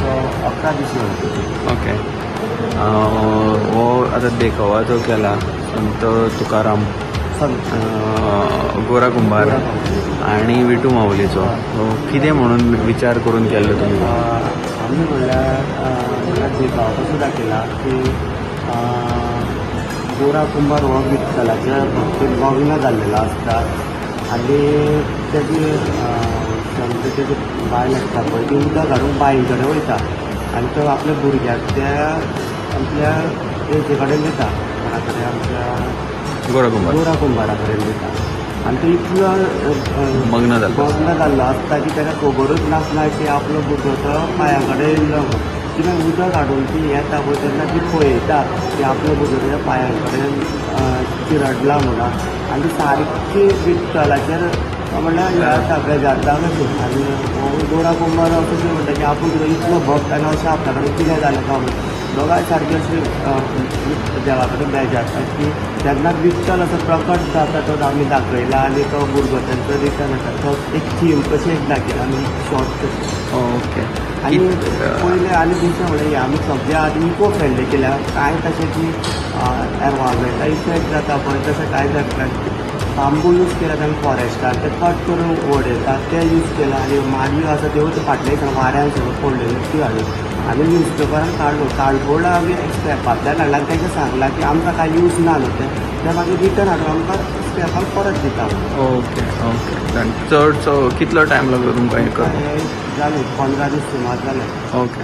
11 दीस Ganpati. Okay. हो आता देखावाचो केला संत तुकाराम, गोरा कुंभार आणि विठू माऊलीचो. कितें म्हणून विचार करून केल्लो तुमी? आम्ही म्हणल्यार देखावो सुद्दां केला की गोरा कुंभार हो विठ्ठलाच्या भक्तीन मग्न जाल्लेलो आसता आनी तेजी तेजी बायल आसता पळय ती उदक हाडून बायल कडेन वयता आनी तो आपल्या भुरग्याक त्या आपल्या हेजे कडेन दिता, कोणा कडेन आमच्या गोरा कुंभारा कडेन दिता. आनी तो इतलो मग्न जाल्लो आसता की ताका खबरूच नासना की आपलो भुरगो तो पांया कडेन येयल्लो म्हणून. कित्याक उदक हाडून ती येता पळय तेन्ना ती पळयता की आपलो भुरगो तेच्या पांया कडेन चिरडला म्हणून. आनी ती सारकी विठ्ठलाचेर म्हणल्यार हें आसा बेजारता कशी. आनी गोरा कुंभार अशें कितें म्हणटा की आपूण तुका इतलो भक्त आनी अशें आपल्या कडेन कितें जालें काय म्हणून दोगांय सारकें अशें देवा कडेन बेजारतात की जेन्ना विठ्ठल असो प्रकट जाता तो आमी दाखयला आनी तो भुरगो तेंचो रिटर्न येता तो एक थीम कशें एक दाखयला आमी शॉर्ट. ओके. आनी पयलें आनी दुसरें म्हणल्यार आमी सगळे आतां इको फ्रेंडली केल्या. कांय तशें की एनवायरमेंटा इफेक्ट जाता पळय तशें कांय जाता. बांबू यूज केल्यात आमी फॉरेस्टार ते कट करून उडयतात ते यूज केला. आनी माडयो आसा त्यो फाटल्या दिसांनी वाऱ्यान सगळ्यो पडलेल्यो त्यो हाडून आमी न्यूजपेपरान काडलो. कार्डबोर्ड आमी स्क्रॅपांतल्यान हाडला आनी तांकां सांगलां की आमकां कांय यूज ना न्हू ते मागीर रिटर्न हाडून आमकां स्क्रॅपाक परत दिता. Okay okay. चडसो कितलो टायम लागलो तुमकां हें करपाक? जाले 15 दीस सुमार जाले. ओके.